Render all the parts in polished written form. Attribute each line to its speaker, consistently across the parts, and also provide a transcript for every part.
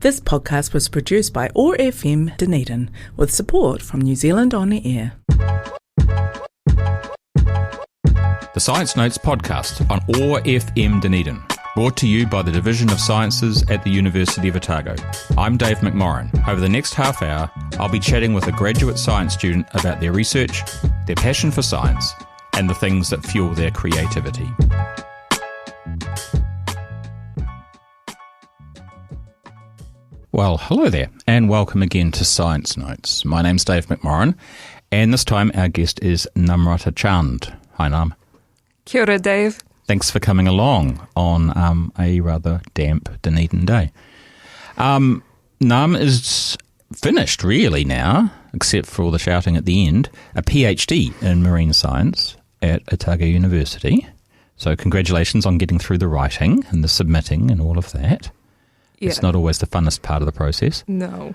Speaker 1: This podcast was produced by OAR FM Dunedin with support from New Zealand On Air.
Speaker 2: The Science Notes podcast on OAR FM Dunedin, brought to you by the Division of Sciences at the University of Otago. I'm Dave McMorrin. Over the next half hour, I'll be chatting with a graduate science student about their research, their passion for science, and the things that fuel their creativity. Well, hello there, and welcome again to Science Notes. My name's Dave McMorrin, and this time our guest is Namrata Chand. Hi, Nam.
Speaker 3: Kia ora, Dave.
Speaker 2: Thanks for coming along on a rather damp Dunedin day. Nam is finished, really, now, except for all the shouting at the end, a PhD in marine science at Otago University. So congratulations on getting through the writing and the submitting and all of that. Yeah. It's not always the funnest part of the process.
Speaker 3: No.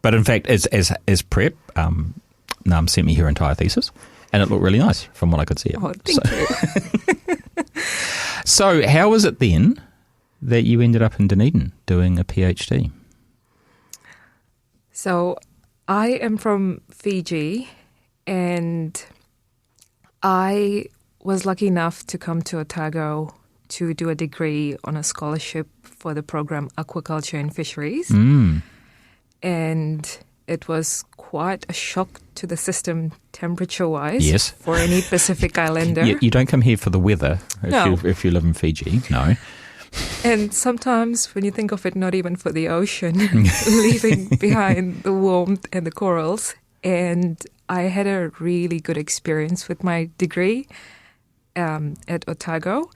Speaker 2: But in fact, as prep, Nam sent me her entire thesis, and it looked really nice from what I could see.
Speaker 3: Oh, thank you.
Speaker 2: So how was it then that you ended up in Dunedin doing a PhD?
Speaker 3: So I am from Fiji, and I was lucky enough to come to Otago to do a degree on a scholarship for the program Aquaculture and Fisheries. And it was quite a shock to the system temperature-wise for any Pacific Islander.
Speaker 2: You don't come here for the weather if you live in Fiji, no.
Speaker 3: And sometimes when you think of it, not even for the ocean, leaving behind the warmth and the corals. And I had a really good experience with my degree at Otago.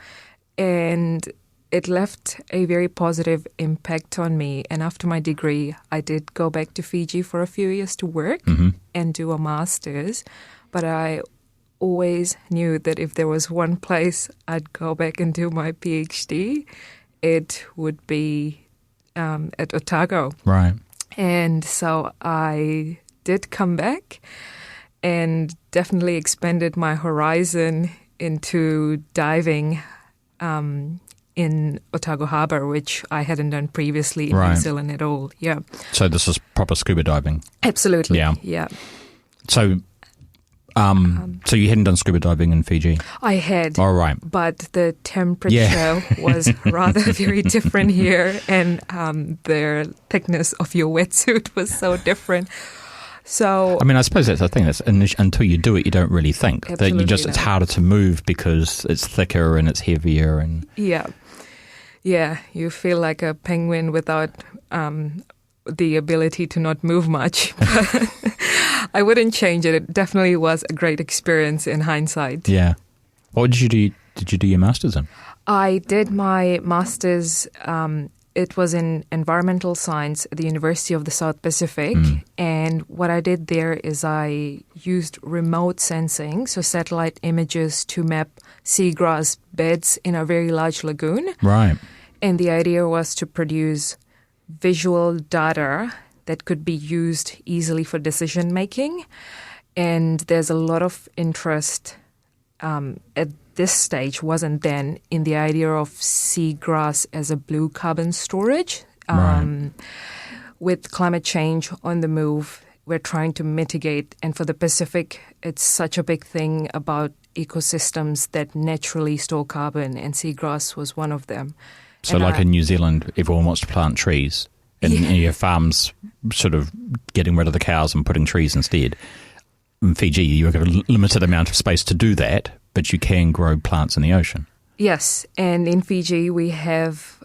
Speaker 3: And it left a very positive impact on me. And after my degree, I did go back to Fiji for a few years to work and do a master's. But I always knew that if there was one place I'd go back and do my PhD, it would be at Otago.
Speaker 2: Right.
Speaker 3: And so I did come back and definitely expanded my horizon into diving in Otago Harbour, which I hadn't done previously in New Zealand at all. Yeah.
Speaker 2: So this is proper scuba diving?
Speaker 3: Absolutely. Yeah.
Speaker 2: So so you hadn't done scuba diving in Fiji?
Speaker 3: I had.
Speaker 2: All right.
Speaker 3: But the temperature was rather very different here, and the thickness of your wetsuit was so different. So,
Speaker 2: I mean, I suppose that's the thing. Until you do it, you don't really think that it's harder to move because it's thicker and it's heavier. And
Speaker 3: yeah, you feel like a penguin without the ability to not move much. But I wouldn't change it. It definitely was a great experience in hindsight.
Speaker 2: Yeah. What did you do? Did you do your master's in?
Speaker 3: I did my master's. It was in environmental science at the University of the South Pacific. And what I did there is I used remote sensing, so satellite images, to map seagrass beds in a very large lagoon.
Speaker 2: Right.
Speaker 3: And the idea was to produce visual data that could be used easily for decision making. And there's a lot of interest at this stage, wasn't then, in the idea of seagrass as a blue carbon storage. With climate change on the move, we're trying to mitigate. And for the Pacific, it's such a big thing about ecosystems that naturally store carbon, and seagrass was one of them.
Speaker 2: So and in New Zealand, everyone wants to plant trees, and your farm's sort of getting rid of the cows and putting trees instead. In Fiji, you've got a limited amount of space to do that, but you can grow plants in the ocean. Yes,
Speaker 3: and in Fiji we have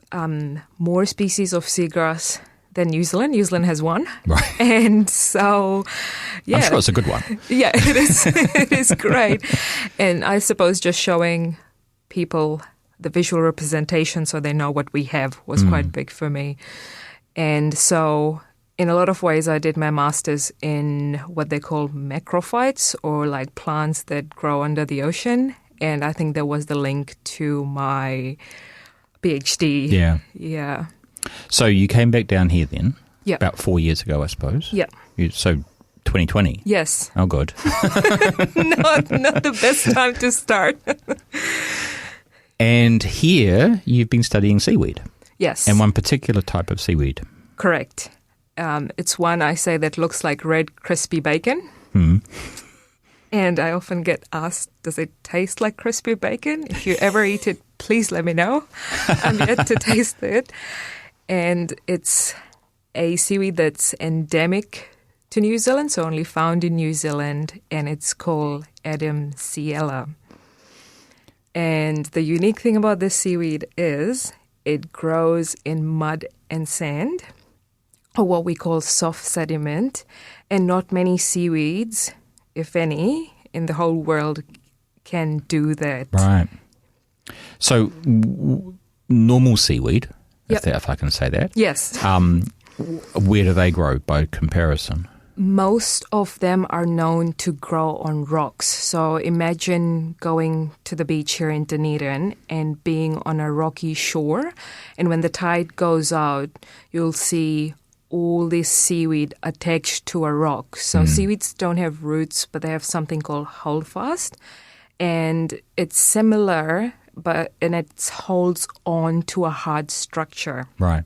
Speaker 3: more species of seagrass than New Zealand. New Zealand has one.
Speaker 2: Right.
Speaker 3: And so,
Speaker 2: I'm sure it's a good one.
Speaker 3: Yeah, it is. It is great. And I suppose just showing people the visual representation so they know what we have was quite big for me. And so in a lot of ways, I did my master's in what they call macrophytes, or like plants that grow under the ocean. And I think that was the link to my PhD.
Speaker 2: Yeah. So you came back down here then?
Speaker 3: Yeah.
Speaker 2: About 4 years ago, I suppose?
Speaker 3: Yeah.
Speaker 2: So 2020?
Speaker 3: Yes.
Speaker 2: Oh, good.
Speaker 3: Not the best time to start.
Speaker 2: And here you've been studying seaweed.
Speaker 3: Yes.
Speaker 2: And one particular type of seaweed.
Speaker 3: Correct. It's one I say that looks like red crispy bacon. And I often get asked, does it taste like crispy bacon? If you ever eat it, please let me know. I'm yet to taste it. And it's a seaweed that's endemic to New Zealand, so only found in New Zealand, and it's called Adamsiella. And the unique thing about this seaweed is it grows in mud and sand, or what we call soft sediment, and not many seaweeds, if any, in the whole world can do that.
Speaker 2: Right. So normal seaweed,
Speaker 3: Yep.
Speaker 2: if I can say that.
Speaker 3: Yes.
Speaker 2: Where do they grow by comparison?
Speaker 3: Most of them are known to grow on rocks. So imagine going to the beach here in Dunedin and being on a rocky shore. And when the tide goes out, you'll see all this seaweed attached to a rock. So seaweeds don't have roots, but they have something called holdfast. And it's similar, and it holds on to a hard structure.
Speaker 2: Right.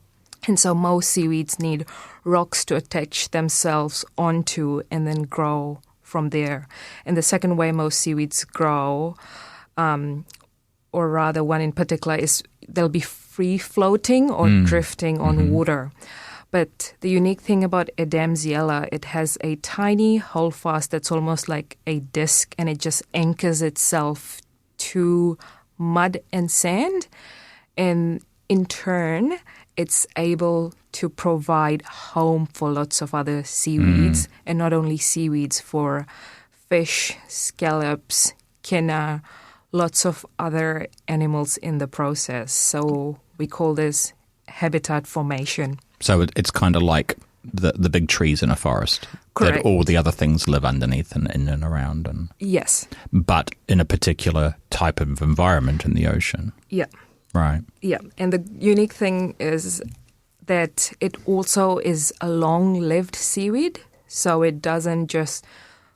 Speaker 3: And so most seaweeds need rocks to attach themselves onto and then grow from there. And the second way most seaweeds grow, or rather one in particular, is they'll be free floating or drifting on water. But the unique thing about Adamsiella, it has a tiny holdfast that's almost like a disc, and it just anchors itself to mud and sand. And in turn, it's able to provide home for lots of other seaweeds, and not only seaweeds, for fish, scallops, kinna, lots of other animals in the process. So we call this habitat formation.
Speaker 2: So it's kind of like the big trees in a forest.
Speaker 3: Correct.
Speaker 2: That all the other things live underneath and in and around.
Speaker 3: Yes.
Speaker 2: But in a particular type of environment in the ocean.
Speaker 3: Yeah.
Speaker 2: Right.
Speaker 3: Yeah. And the unique thing is that it also is a long-lived seaweed. So it doesn't just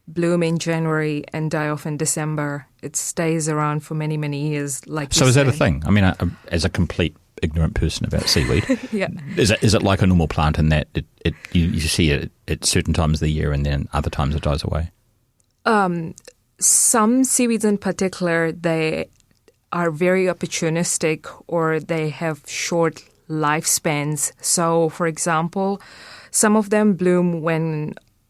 Speaker 3: bloom in January and die off in December. It stays around for many, many years.
Speaker 2: So is that a thing? I mean, as a complete ignorant person about seaweed,
Speaker 3: yeah.
Speaker 2: Is it like a normal plant in that you see it at certain times of the year and then other times it dies away?
Speaker 3: Some seaweeds in particular, they are very opportunistic, or they have short lifespans. So, for example, some of them bloom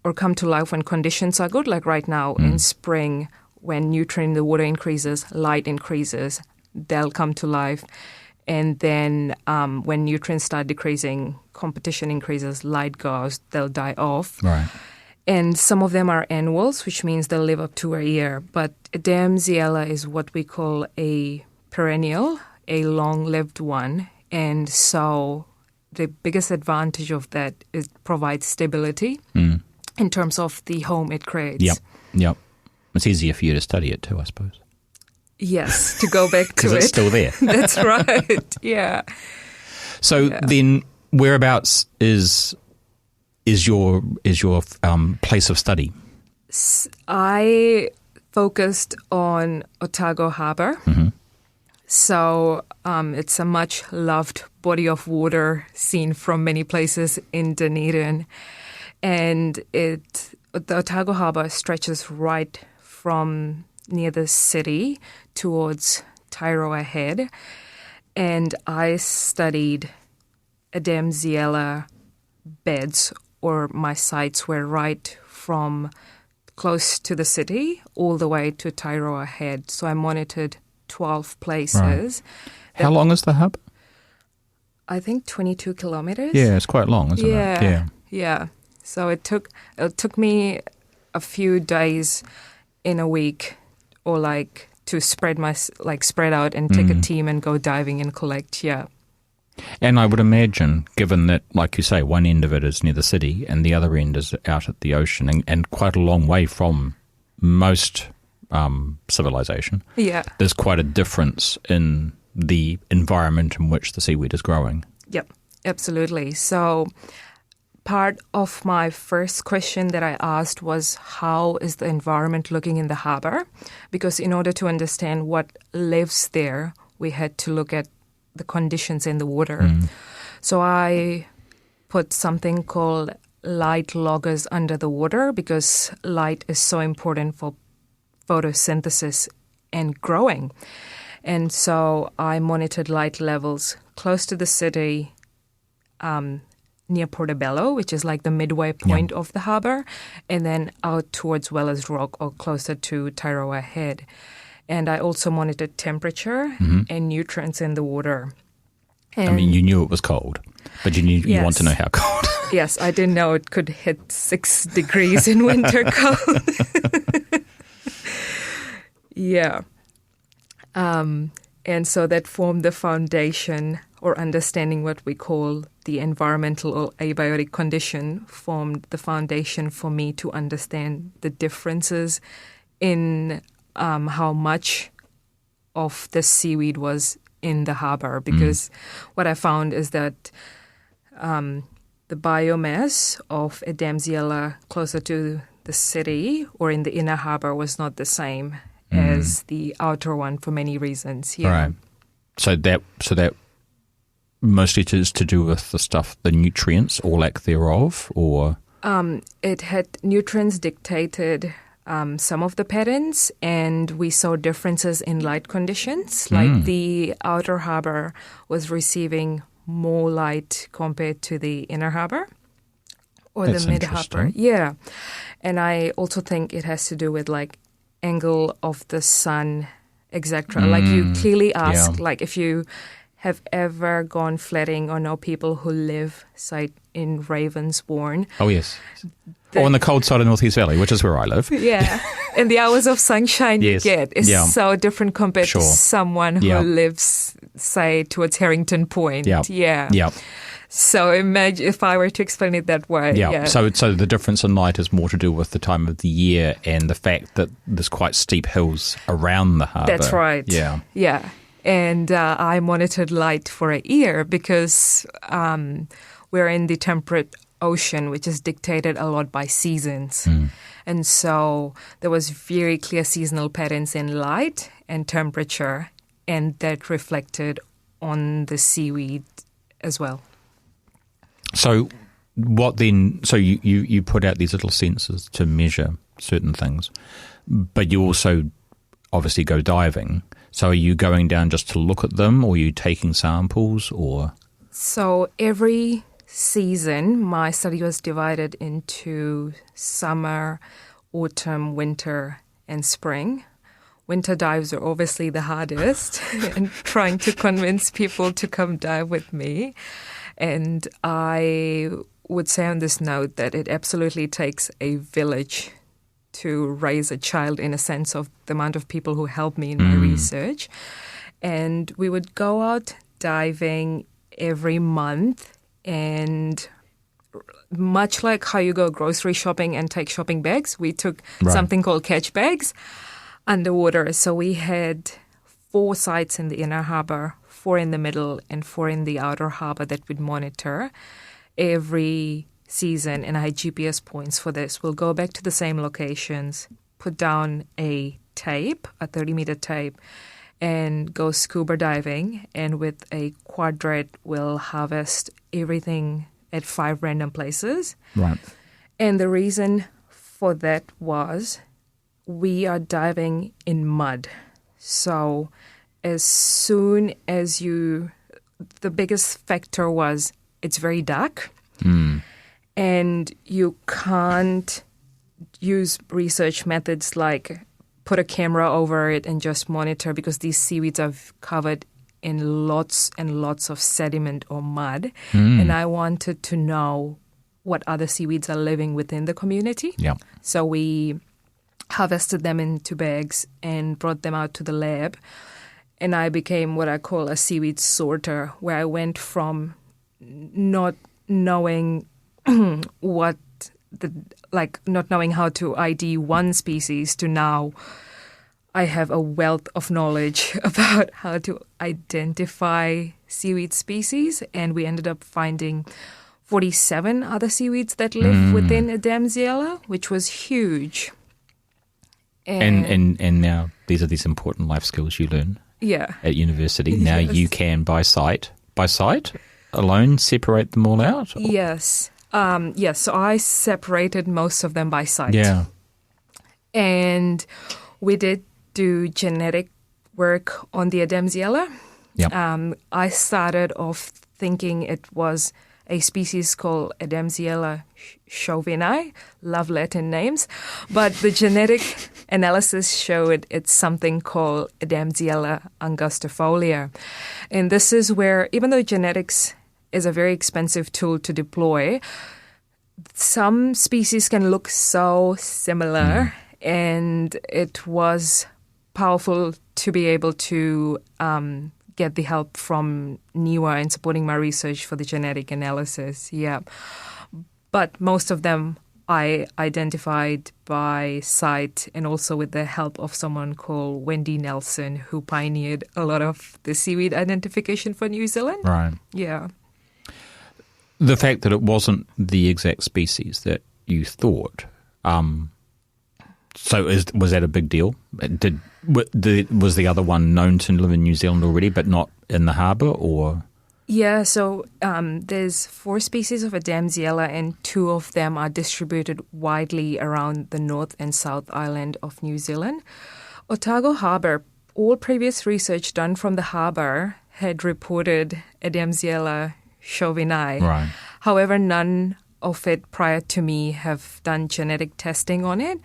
Speaker 3: or come to life when conditions are good, like right now in spring, when nutrient in the water increases, light increases, they'll come to life. And then when nutrients start decreasing, competition increases, light goes, they'll die off.
Speaker 2: Right.
Speaker 3: And some of them are annuals, which means they'll live up to a year. But Adamsiella is what we call a perennial, a long-lived one. And so the biggest advantage of that is it provides stability in terms of the home it creates.
Speaker 2: Yep. It's easier for you to study it too, I suppose.
Speaker 3: Yes, to go back to it.
Speaker 2: Because it's still there.
Speaker 3: That's right, yeah.
Speaker 2: So then whereabouts is your place of study?
Speaker 3: I focused on Otago Harbour. So it's a much loved body of water seen from many places in Dunedin. And the Otago Harbour stretches right from near the city towards Tairoa Head. And I studied Adamsiella beds, or my sites were right from close to the city all the way to Tairoa Head. So I monitored 12 places.
Speaker 2: Right. How long is the hub?
Speaker 3: I think 22 kilometers.
Speaker 2: Yeah, it's quite long, isn't it?
Speaker 3: Yeah. So it took me a few days in a week, or to spread out and take a team and go diving and collect. Yeah.
Speaker 2: And I would imagine, given that, like you say, one end of it is near the city and the other end is out at the ocean, and quite a long way from most civilization.
Speaker 3: Yeah.
Speaker 2: There's quite a difference in the environment in which the seaweed is growing.
Speaker 3: Yep, absolutely. So part of my first question that I asked was, how is the environment looking in the harbour? Because in order to understand what lives there, we had to look at the conditions in the water. So I put something called light loggers under the water because light is so important for photosynthesis and growing. And so I monitored light levels close to the city, near Portobello, which is like the midway point of the harbour, and then out towards Wellers Rock or closer to Tairoa Head. And I also monitored temperature and nutrients in the water. And
Speaker 2: I mean, you knew it was cold, but you want to know how cold.
Speaker 3: Yes, I didn't know it could hit 6 degrees in winter cold. Yeah. And so that formed the foundation, or understanding what we call the environmental or abiotic condition formed the foundation for me to understand the differences in how much of the seaweed was in the harbour. Because what I found is that the biomass of Adamsiella closer to the city or in the inner harbour was not the same as the outer one for many reasons. Yeah.
Speaker 2: Right. So that mostly is to do with the nutrients or lack thereof, or
Speaker 3: it had nutrients dictated some of the patterns, and we saw differences in light conditions. Like the outer harbour was receiving more light compared to the inner harbour or
Speaker 2: That's
Speaker 3: the mid harbour. Yeah, and I also think it has to do with like angle of the sun, etc. Like you clearly ask, like if you have ever gone sledding or know people who live, say, in Ravensbourne.
Speaker 2: Oh, yes. Or on the cold side of North East Valley, which is where I live.
Speaker 3: Yeah. And the hours of sunshine you get is so different compared to someone who lives, say, towards Harrington Point. Yeah. So imagine if I were to explain it that way. Yeah.
Speaker 2: So the difference in light is more to do with the time of the year and the fact that there's quite steep hills around the harbour.
Speaker 3: That's right.
Speaker 2: Yeah.
Speaker 3: Yeah. And I monitored light for a year because we're in the temperate ocean, which is dictated a lot by seasons. And so there was very clear seasonal patterns in light and temperature, and that reflected on the seaweed as well.
Speaker 2: So what then? So you put out these little sensors to measure certain things, but you also obviously go diving. So are you going down just to look at them, or are you taking samples, or? So
Speaker 3: every season, my study was divided into summer, autumn, winter, and spring. Winter dives are obviously the hardest, and trying to convince people to come dive with me. And I would say on this note that it absolutely takes a village to raise a child, in a sense of the amount of people who helped me in my research. And we would go out diving every month, and much like how you go grocery shopping and take shopping bags, we took something called catch bags underwater. So we had 4 sites in the inner harbour, 4 in the middle, and 4 in the outer harbour that we'd monitor every season, and I had GPS points for this. We'll go back to the same locations, put down a tape, a 30-meter tape, and go scuba diving. And with a quadrat, we'll harvest everything at 5 random places.
Speaker 2: Right.
Speaker 3: And the reason for that was we are diving in mud. So as soon as the biggest factor was it's very dark. And you can't use research methods like put a camera over it and just monitor, because these seaweeds are covered in lots and lots of sediment or mud. And I wanted to know what other seaweeds are living within the community.
Speaker 2: Yeah.
Speaker 3: So we harvested them into bags and brought them out to the lab. And I became what I call a seaweed sorter, where I went from not knowing not knowing how to ID one species to now I have a wealth of knowledge about how to identify seaweed species. And we ended up finding 47 other seaweeds that live within Adamsiella, which was huge.
Speaker 2: And now these are these important life skills you learn at university. Now
Speaker 3: Yes.
Speaker 2: you can, by sight alone, separate them all out? Or-
Speaker 3: Yes. Yes, so I separated most of them by sight.
Speaker 2: Yeah.
Speaker 3: And we did do genetic work on the Adamsiella.
Speaker 2: Yep.
Speaker 3: I started off thinking it was a species called Adamsiella chauvini, love Latin names, but the genetic analysis showed it's something called Adamsiella angustifolia. And this is where, even though genetics is a very expensive tool to deploy, some species can look so similar, and it was powerful to be able to get the help from NIWA in supporting my research for the genetic analysis. Yeah. But most of them I identified by sight and also with the help of someone called Wendy Nelson, who pioneered a lot of the seaweed identification for New Zealand.
Speaker 2: Right.
Speaker 3: Yeah.
Speaker 2: The fact that it wasn't the exact species that you thought, was that a big deal? Was the other one known to live in New Zealand already, but not in the harbour, or?
Speaker 3: Yeah, so there's 4 species of Adamsiella, and 2 of them are distributed widely around the North and South Island of New Zealand. Otago Harbour, all previous research done from the harbour had reported Adamsiella chauvini.
Speaker 2: Right.
Speaker 3: However, none of it prior to me have done genetic testing on it.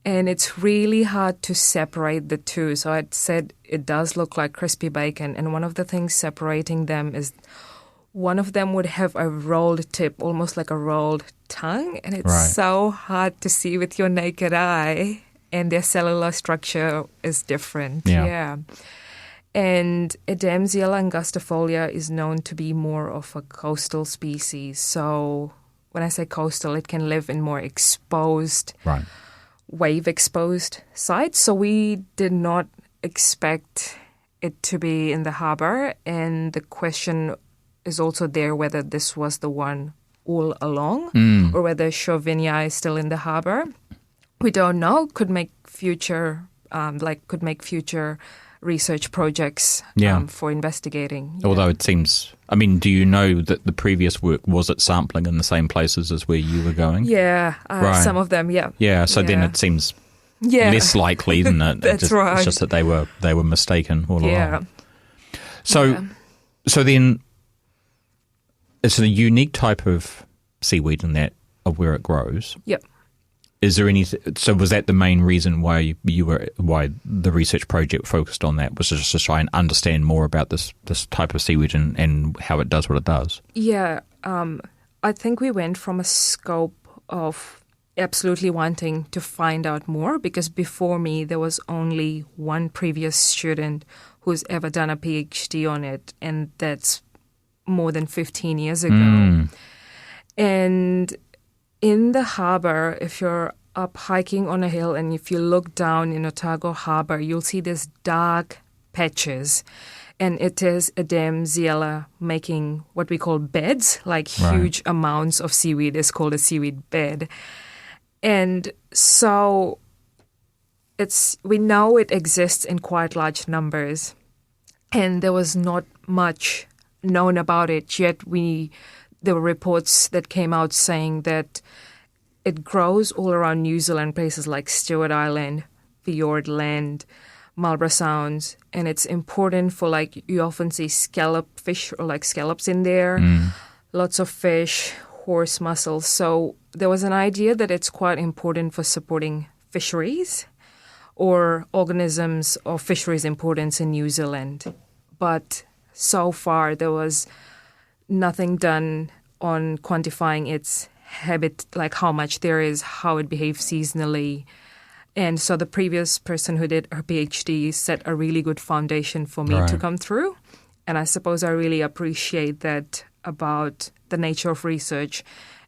Speaker 3: And it's really hard to separate the two. So I'd said it does look like crispy bacon. And one of the things separating them is one of them would have a rolled tip, almost like a rolled tongue. And it's
Speaker 2: Right.
Speaker 3: so hard to see with your naked eye. And their cellular structure is different.
Speaker 2: Yeah.
Speaker 3: And Adamsiella angustifolia is known to be more of a coastal species. So when I say coastal, it can live in more exposed,
Speaker 2: Right.
Speaker 3: wave-exposed sites. So we did not expect it to be in the harbour. And the question is also there whether this was the one all along or whether Chauvinia is still in the harbour. We don't know. Could make future research projects for investigating. Yeah.
Speaker 2: Although it seems, do you know that the previous work, was it sampling in the same places as where you were going?
Speaker 3: Yeah,
Speaker 2: Right.
Speaker 3: some of them, yeah.
Speaker 2: Yeah, so then it seems less likely, isn't it?
Speaker 3: That's right.
Speaker 2: It's just that they were mistaken all
Speaker 3: Yeah.
Speaker 2: along. So then it's a unique type of seaweed in that of where it grows.
Speaker 3: Yep.
Speaker 2: Is there any? So was that the main reason why why the research project focused on that? Was just to try and understand more about this type of seaweed and how it does what it does?
Speaker 3: Yeah, I think we went from a scope of absolutely wanting to find out more, because before me there was only one previous student who's ever done a PhD on it, and that's more than 15 years ago. And in the harbour, if you're up hiking on a hill and if you look down in Otago Harbour, you'll see these dark patches. And it is Adamsiella making what we call beds, like huge amounts of seaweed is called a seaweed bed. And so we know it exists in quite large numbers. And there was not much known about it, yet there were reports that came out saying that it grows all around New Zealand, places like Stewart Island, Fiordland, Marlborough Sounds, and it's important for, like, you often see scallop fish or like scallops in there, lots of fish, horse mussels. So there was an idea that it's quite important for supporting fisheries or organisms of fisheries importance in New Zealand. But so far there was nothing done on quantifying its habit, like how much there is, how it behaves seasonally. And so the previous person who did her PhD set a really good foundation for me to come through. And I suppose I really appreciate that about the nature of research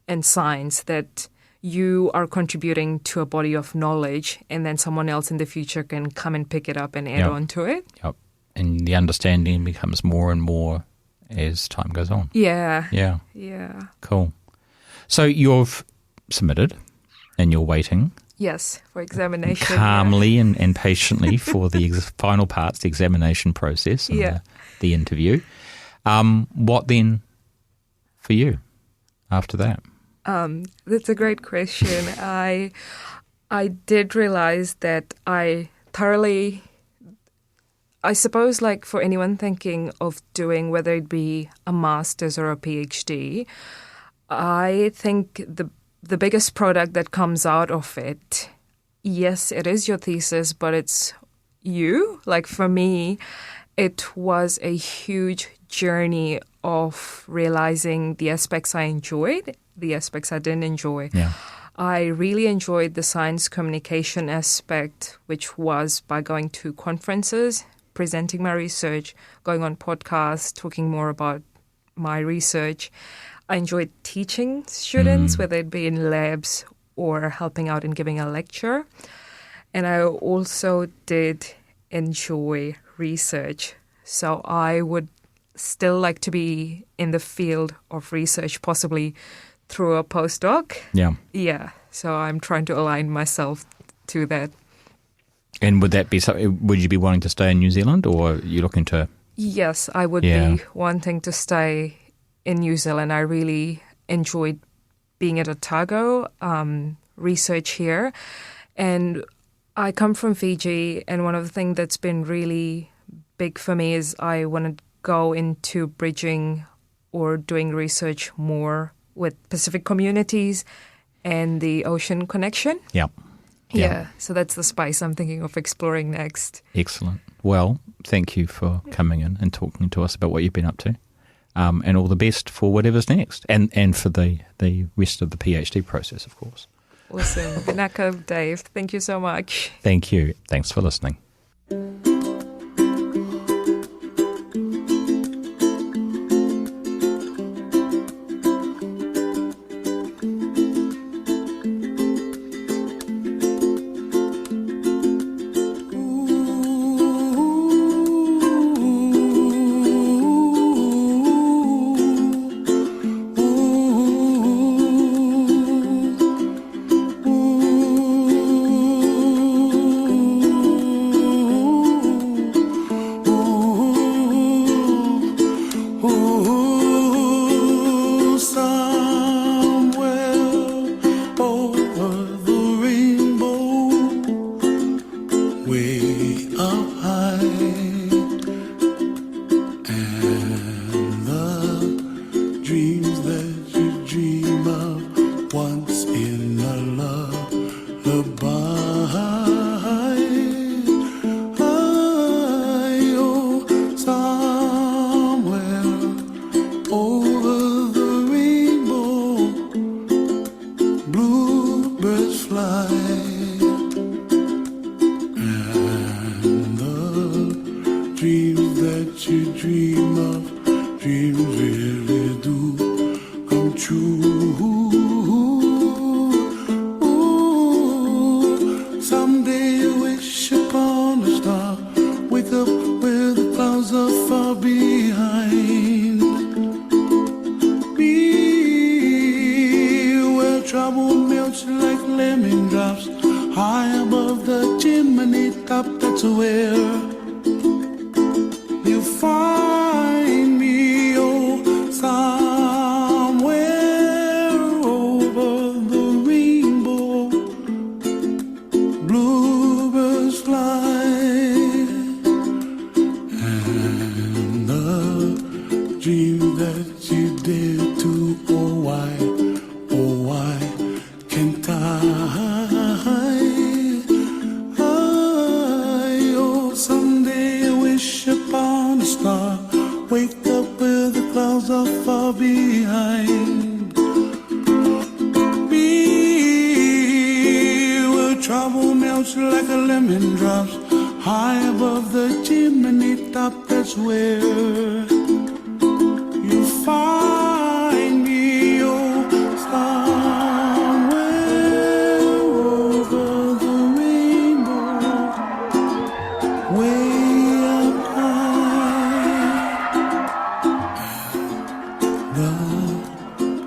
Speaker 3: and science, that you are contributing to a body of knowledge and then someone else in the future can come and pick it up and add on to it.
Speaker 2: Yep. And the understanding becomes more and more as time goes on.
Speaker 3: Yeah.
Speaker 2: Yeah.
Speaker 3: Yeah.
Speaker 2: Cool. So you've submitted and you're waiting
Speaker 3: Yes, for examination.
Speaker 2: calmly and patiently for the final parts, the examination process and the interview. What then for you after that?
Speaker 3: That's a great question. I did realize that I suppose, like for anyone thinking of doing, whether it be a master's or a PhD, I think the biggest product that comes out of it, yes, it is your thesis, but it's you. Like for me, it was a huge journey of realizing the aspects I enjoyed, the aspects I didn't enjoy.
Speaker 2: Yeah.
Speaker 3: I really enjoyed the science communication aspect, which was by going to conferences, presenting my research, going on podcasts, talking more about my research. I enjoyed teaching students, whether it be in labs or helping out in giving a lecture. And I also did enjoy research. So I would still like to be in the field of research, possibly through a postdoc.
Speaker 2: Yeah.
Speaker 3: Yeah. So I'm trying to align myself to that.
Speaker 2: And would that be something? Would you be wanting to stay in New Zealand, or are you looking to?
Speaker 3: Yes, I would be wanting to stay in New Zealand. I really enjoyed being at Otago, research here. And I come from Fiji, and one of the things that's been really big for me is I want to go into bridging or doing research more with Pacific communities and the ocean connection.
Speaker 2: Yeah.
Speaker 3: Yeah, so that's the spice I'm thinking of exploring next.
Speaker 2: Excellent. Well, thank you for coming in and talking to us about what you've been up to. And all the best for whatever's next, and for the rest of the PhD process, of course.
Speaker 3: Awesome. Binaka, Dave. Thank you so much.
Speaker 2: Thank you. Thanks for listening.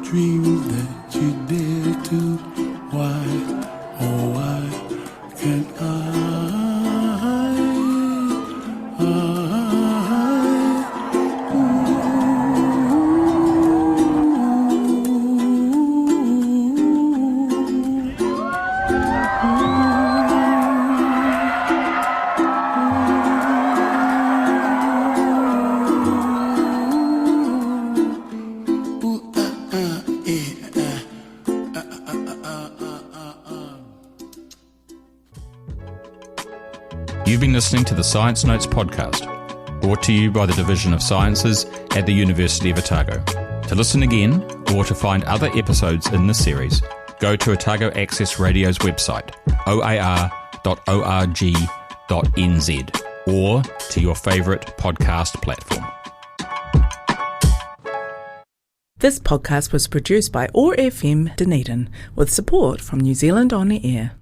Speaker 4: Dreams that you dare to, why, oh why?
Speaker 2: listening to the Science Notes podcast, brought to you by the Division of Sciences at the University of Otago. To listen again, or to find other episodes in this series, go to Otago Access Radio's website, oar.org.nz, or to your favourite podcast platform.
Speaker 1: This podcast was produced by OAR FM Dunedin with support from New Zealand On the Air.